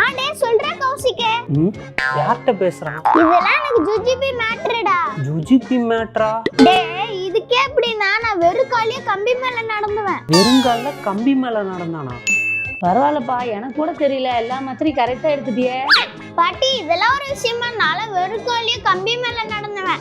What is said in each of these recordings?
ஆடே சொல்ற கௌசிகே. யார்கிட்ட பேசுறான்? இதெல்லாம் எனக்கு ஜுஜிபி மேட்டர்டா. ஜுஜிபி மேட்டரா? டேய் இதுக்கே எப்படினா நான் வெறும் காலிய கம்பி மேல நடந்துவேன். வெறுங்கால்ல கம்பி மேல நடந்தானா? பரவாயில்லப்பா, எனக்கு கூட தெரியல, எல்லா மாத்திரையும் கரெக்டா எடுத்துட்டியே. பாட்டி இதெல்லாம் ஒரு விஷயமா? நான் வெறும் காலிய கம்பி மேல நடந்துவேன்.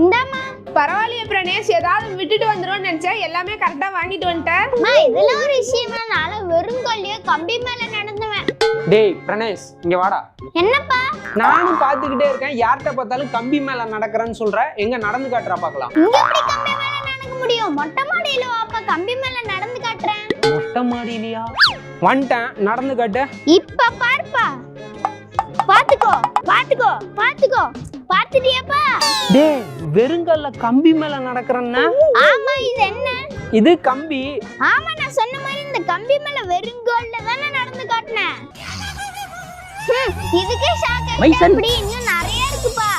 இந்தாமா. பரவாயில்லையே பிரணேஷ், ஏதாவது விட்டுட்டு வந்துருவோம்னு நினைச்சேன், எல்லாமே கரெக்டா வாங்கிட்டு வந்துட்டேன். இதெல்லாம் ஒரு விஷயமா? நான் வெறும் காலிய கம்பி மேல நடந்துவேன். டேய் பிரணேஷ் இங்க வாடா. என்னப்பா? நானும் பாத்துக்கிட்டே இருக்கேன், யார்கிட்ட பார்த்தாலும் கம்பி மேல நடக்கிறேன்னு சொல்ற. எங்க நடந்து காட்டுறா பாக்கலாம். இங்க எப்படி கம்பி மேல நடக்க முடியும்? மொட்டை மாடியில வாப்பா, கம்பி மேல நடந்து காட்டுறேன். மொட்டை மாடியிலயா? வந்துட்டேன், நடந்து காட்டு. இப்ப பாருப்பா. பாத்துக்கோ பாத்துக்கோ பாத்துக்கோ. பாத்துட்டியாப்பா? டேய் வெறுங்கால்ல கம்பி மேல நடக்கிறன்னா? ஆமா. இது என்ன? இது கம்பி. ஆமா, நான் சொன்ன மாதிரி இந்த கம்பி மேல வெறுங்கால்ல தானே நடந்து காட்டினேன். இதுக்கே ஷாக் ஆயிட்டேன். அப்படி இன்னும் நிறைய இருக்குப்பா.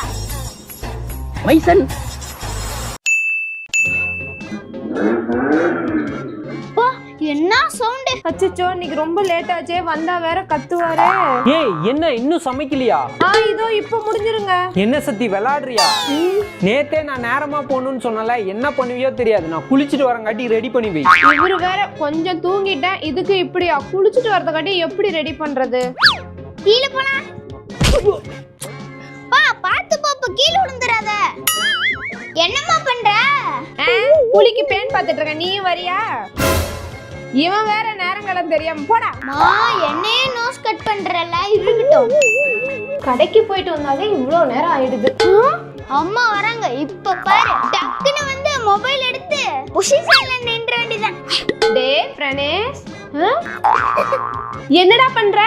மைசன் என்ன சவுண்ட்? அச்சச்சோ, இன்னைக்கு ரொம்ப லேட் ஆச்சே, வந்தா வேற கத்துவாரே. ஏய் என்ன இன்னும் சமைக்கலையா? இதோ இப்ப முடிஞ்சிருங்க. என்ன சத்தி விளையாடுறியா? நேத்தே நான் நேரமா போகணும்னு சொன்னல, என்ன பண்ணுவியோ தெரியாது. நான் குளிச்சுட்டு வரங்காட்டி ரெடி பண்ணி வை. இவரு வேற கொஞ்சம் தூங்கிட்டேன், இதுக்கு இப்படியா? குளிச்சுட்டு வரதுக்காட்டி எப்படி ரெடி பண்றது? கீழ போனா பா, பாத்து பாப்பு, கீழ விழுந்துறாத. என்னம்மா பண்ற? புலிக்கு பேன் பாத்துட்டு இருக்க, நீ வரியா? இவன் வேற நேரங்காலம் தெரியாம போடா. என்னையே நோஸ் கட் பண்றல, இருக்கட்டும். கடைக்கு போயிட்டு வந்தாலே இவ்வளவு நேரம் ஆயிடுது. அம்மா வராங்க இப்ப பாரு. டக்குன்னு வந்து மொபைல் எடுத்து பொசிஷன்ல நின்ற வேண்டியதான். டேய் பிரணேஷ், என்னடா பண்ற?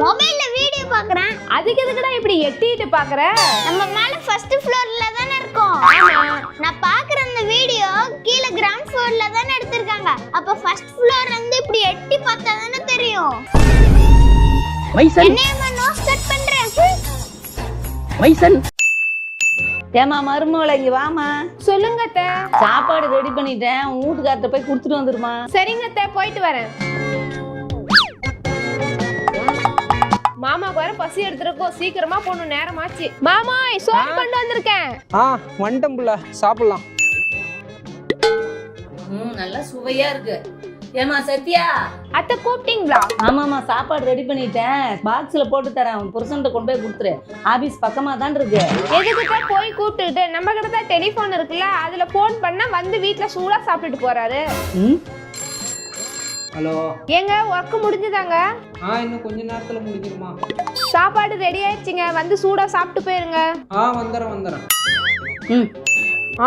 மொபைல்ல வீடியோ பாக்குறேன். அதுக்கு எதுக்குடா இப்படி எட்டிட்டு பாக்குற? நம்ம மேல ஃபர்ஸ்ட் ஃப்ளோர்ல தானே இருக்கோம். நான் பாக்குற அந்த வீடியோ கீழ கிரவுண்ட் ஃப்ளோர்ல தானே எடுத்திருக்காங்க. அப்ப ஃபர்ஸ்ட் ஃப்ளோர்ல இருந்து இப்படி எட்டி பார்த்தா தானே தெரியும். மைசன் என்னையமா நோஸ் கட் பண்ற? மைசன் ஏமா மருமகளை இங்க வாமா. சொல்லுங்க அத்தை. சாப்பாடு ரெடி பண்ணிட்டேன், உன் வீட்டுக்கார்ட்ட போய் குடுத்துட்டு வந்துருமா. சரிங்க அத்தை, போயிட்டு வரேன். மாமாக்கு வேற பசி எடுத்துருக்கோம், சீக்கிரமா போகணும், நேரமாச்சு. மாமா சோறு கொண்டு வந்திருக்கேன். வந்துட்டேன் புள்ள, சாப்பிடலாம். நல்லா சுவையா இருக்கு. ஏமா சத்யா, அத்தை கூப்பிட்டீங்களா? ஆமாமா, சாப்பாடு ரெடி பண்ணிட்டேன், பாக்ஸ்ல போட்டு தரேன். உன் புருஷன்ட்ட கொண்டு போய் கொடுத்துரு, ஆபீஸ் பக்கமா தான் இருக்கு. எதுக்கிட்ட போய் கூப்பிட்டுட்டு, நம்ம கிட்ட தான் டெலிபோன் இருக்குல்ல, அதுல போன் பண்ணா வந்து வீட்டுல சூடா சாப்பிட்டுட்டு போறாரு. ஹலோ ஏங்க, ஒர்க் முடிஞ்சுதாங்க? இன்னும் கொஞ்ச நேரத்துல முடிஞ்சிருமா? சாப்பாடு ரெடி ஆயிடுச்சுங்க, வந்து சூடா சாப்பிட்டு போயிருங்க. வந்துறேன்.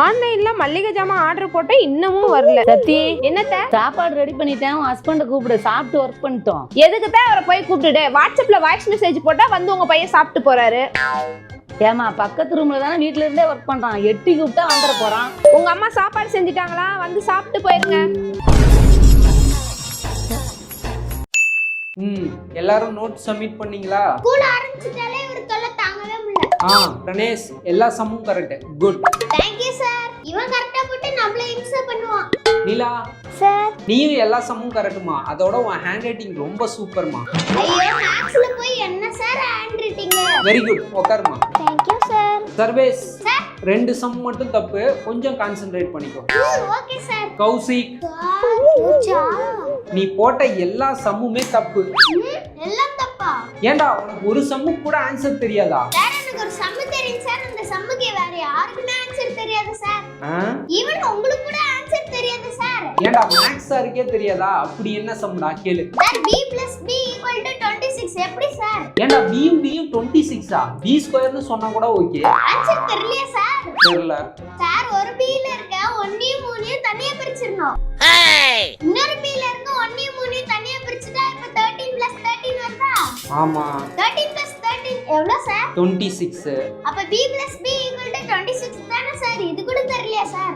ஆன்லைன்ல மல்லிகை ஜாமான் ஆர்டர் போட்டா இன்னமும் வரல. சத்தி, என்னத்த? சாப்பாடு ரெடி பண்ணிட்டேன், உன் ஹஸ்பண்ட கூப்பிடு, சாப்பிட்டு ஒர்க் பண்ணிட்டோம். எதுக்குதான் அவரை போய் கூப்பிட்டுட்டு, வாட்ஸ்அப்ல வாய்ஸ் மெசேஜ் போட்டா வந்து உங்க பையன் சாப்பிட்டு போறாரு. ஏமா பக்கத்து ரூம்ல தானே வீட்டுல இருந்தே ஒர்க் பண்றான், எட்டி கூப்பிட்டா வந்துட போறான். உங்க அம்மா சாப்பாடு செஞ்சுட்டாங்களா? வந்து சாப்பிட்டு போயிருங்க. எல்லாரும் நோட் சப்மிட் பண்ணீங்களா? ஸ்கூல் ஆரம்பிச்சிட்டாலே ஒரு தொல்லை தாங்கவே முடியல. பிரணேஷ் எல்லா சம்மும் correct. Good. Thank you sir. இவன் கரெக்ட்டா போட்டு நம்மள இம்சை பண்ணுவான். நீலா சார், நீயும் எல்லா சம்மும் கரெக்ட்மா. அதோட உன் ஹேண்ட் ரைட்டிங் ரொம்ப சூப்பர்மா. ஐயோ மேக்ஸ்ல போய் என்ன sir handwriting? Very good, உட்காருமா. Thank you sir. Sarvesh sir, 2 sum மட்டும் தப்பு, கொஞ்சம் கான்சென்ட்ரேட் பண்ணிக்கோ. Okay sir. கௌசிக், நீ போட்ட எல்லா சம்முமே தப்பு. எல்லாம் தப்பா? ஏன்டா உனக்கு ஒரு சம்மு கூட ஆன்சர் தெரியாதா? சார் எனக்கு ஒரு சம்மு தெரியும் சார், அந்த சம்முக்கு வேற யாருக்குமே ஆன்சர் தெரியாது சார். ஈவன் உங்களுக்கு கூட ஆன்சர் தெரியாது சார். ஏன்டா மேக்ஸ் சாருக்கே தெரியாதா? அப்படி என்ன சம்டா கேளு. சார் b + b = 26 எப்படி சார்? ஏன்டா b யும் 26ஆ? b² னு சொன்னா கூட ஓகே. ஆன்சர் தெரியலையா சார்? தெரியல சார். ஒரு b ல இருக்க 1 யும் 3 யும் தனியா பிரிச்சிரணும். இன்னொரு b ல இருக்க 1 யும் 3 யும் தனியா பிரிச்சிட்டா இப்ப 13 + 13 வருதா? ஆமா. 13 + 13 எவ்வளவு சார்? 26. அப்ப b + b = 26 தானே சார்? இது கூட தெரியலையா சார்?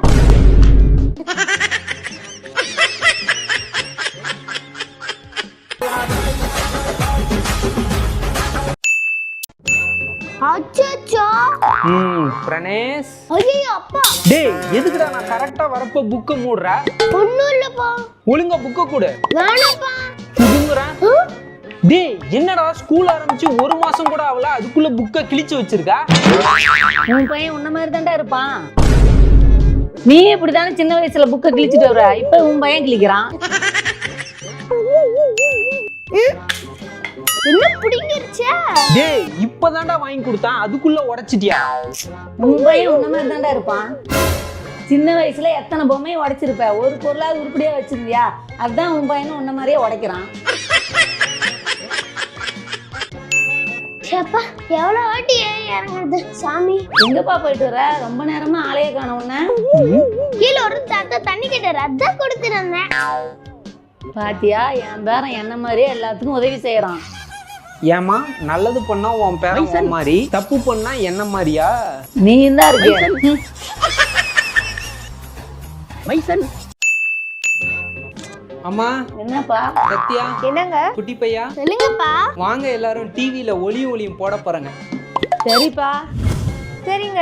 அச்சச்சோ. பிரணேஷ். ஐயோ அப்பா. டேய் எதுக்குடா நான் கரெக்ட்டா வரப்ப புக்க மூடுற? ஒண்ணும் இல்லப்பா. ஒழுங்கா புக்க கொடு. வேணாப்பா. புடுங்கற. டேய் என்னடா ஸ்கூல் ஆரம்பிச்சு 1 மாசம் கூட ஆகல அதுக்குள்ள புக்கை கிழிச்சு வச்சிருக்கா? உன் பையன் உன்ன மாதிரி தான்டா இருப்பான். நீ இப்படிதானே சின்ன வயசுல புக்கை கிழிச்சிட்டு வர, இப்ப உன் பையன் கிழிக்கிறான். என்ன பிடிங்கிருச்சா? டேய் இப்பதான்டா வாங்கி கொடுத்தான் அதுக்குள்ள உடைச்சிட்டியா? உன் பையன் உன்ன மாதிரி தான்டா இருப்பான். சின்ன வயசுல எத்தனை பொம்மையை உடைச்சிருப்ப, ஒரு பொருளாவது உருப்படியா வச்சிருந்தியா? அதான் உன் பையனும் உன்ன மாதிரியே உடைக்கிறான். ஷப்பா எவ்வளவு வாட்டி ஏறி இறங்குறது சாமி. எங்கப்பா போயிட்டு வர? ரொம்ப நேரமா ஆளையே காணோம் உன்ன. கீழே ஒரு தாத்தா தண்ணி கேட்டாரு, அதான் கொடுத்துருந்தேன். பாத்தியா, என் பேரன் என்ன மாதிரியே எல்லாத்துக்கும் உதவி செய்யறான். ஏமா நல்லது பண்ணா உன் பேரன் உன் மாதிரி, தப்பு பண்ணா என்ன மாதிரியா? நீ தான் இருக்க. அம்மா என்னப்பா? சத்யா என்னங்க? குட்டி பையா சொல்லுங்கப்பா. வாங்க எல்லாரும் டிவில ஒளியும் போட போறேங்க. சரிப்பா. சரிங்க.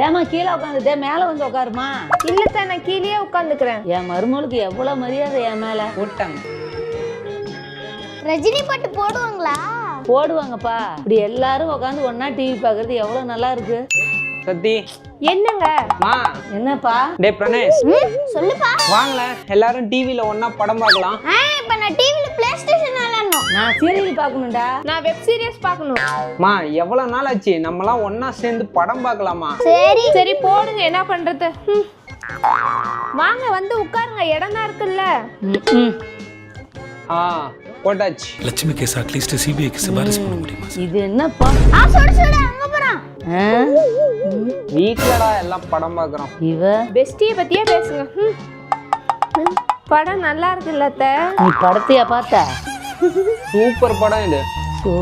ஏமா கீழே உட்காந்துட்டே மேல வந்து உட்காருமா. இல்ல நான் கீழே உட்காந்துக்கிறேன். என் மருமகளுக்கு எவ்வளவு மரியாதை என் மேல. போட்டாங்க. ரஜினி பாட்டு போடுவாங்களா? போடுவாங்கப்பா. இப்படி எல்லாரும் உட்காந்து ஒன்னா டிவி பாக்குறது எவ்வளவு நல்லா இருக்கு. சத்தி என்னங்க? மா என்னப்பா? டேய் பிரணேஷ் சொல்லுப்பா. வாங்கல எல்லாரும் டிவில ஒண்ணா படம் பார்க்கலாம். இப்ப நான் டிவில பிளே ஸ்டேஷன் விளையாடணும். நான் சீரியல் பார்க்கணும்டா. நான் வெப் சீரிஸ் பார்க்கணும். மா எவ்வளவு நாள் ஆச்சு நம்மலாம் ஒண்ணா சேர்ந்து படம் பார்க்கலாமா? சரி சரி போடுங்க, என்ன பண்றது. வாங்க வந்து உட்காருங்க, இடம் தான் இருக்குல்ல. போட்டாச்சு. லட்சுமி கேஸ் அட்லீஸ்ட் சிபிஐக்கு சிபாரிசு பண்ண முடியுமா? இது என்னப்பா? சுடு சுடு அங்க போறான். வீட்லடா எல்லாம் படம் பார்க்கறோம். இவ பெஸ்டியை பத்தியே பேசுங்க. படம் நல்லா இருக்குல்ல அத்தை? நீ படத்தையா பார்த்த? சூப்பர் படம் இது. ஓ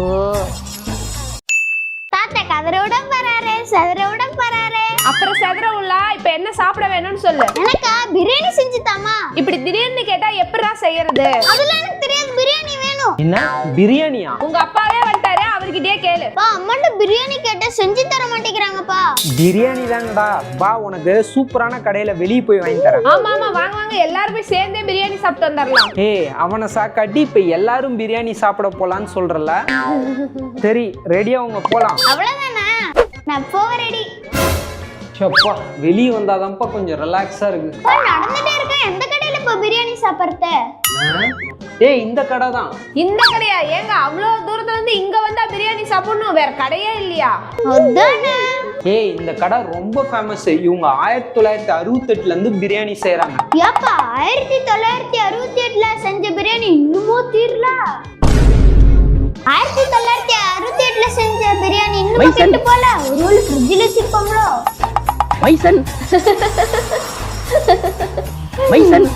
தாத்தா கதரோட போறாரு, சதரோட போறாரு. அப்புறம் செதற உள்ள இப்ப என்ன சாப்பிட வேணும்னு சொல்லு. எனக்கா பிரியாணி செஞ்சு தாமா. இப்படி திடீர்னு கேட்டா எப்படிடா செய்யறது? அதெல்லாம் எனக்கு தெரியாது, பிரியாணி வேணும். என்ன பிரியாணியா? உங்க அப்பாவே வந்துட்டாரு, அவர்கிட்டயே கேளு. பா அம்மாட்ட பிரியாணி கேட்டா செஞ்சு தர மாட்டேங்கிறாங்கப்பா. பிரியாணி தாங்கடா. பா உனக்கு சூப்பரான கடையில வெளியே போய் வாங்கி தரேன். ஆமா ஆமா வாங்க வாங்க, எல்லாரும் போய் சேர்ந்தே பிரியாணி சாப்பிட்டு வந்துடலாம். ஏய் அவனை சாக்காட்டி இப்ப எல்லாரும் பிரியாணி சாப்பிட போலான்னு சொல்றல. சரி ரெடியா உங்க போலாம். அவ்வளவுதானே, நான் போக ரெடி. சப்பா வெளியே வந்தாதான்ப்பா கொஞ்சம் ரிலாக்ஸா இருக்கு. நடந்துட்டே இருக்கேன், எந்த கடையில இப்போ பிரியாணி சாப்பிடுறது? ஏய் இந்த கடை தான். இந்த கடையா? ஏங்க அவ்வளவு தூரத்துல இருந்து இங்க வந்தா பிரியாணி சாப்பிடணும், வேற கடையே இல்லையா? அதானே. ஏய் இந்த கடை ரொம்ப ஃபேமஸ். இவங்க 1968ல இருந்து பிரியாணி செய்யறாங்க. ஏப்பா 1968ல செஞ்ச பிரியாணி இன்னுமும் தீரல? 1968ல செஞ்ச பிரியாணி இன்னும் கெட்டு போல? ஒருவேளை ஃப்ரிட்ஜ்ல வச்சிருப்பாங்களோ? மைசன் மைசன்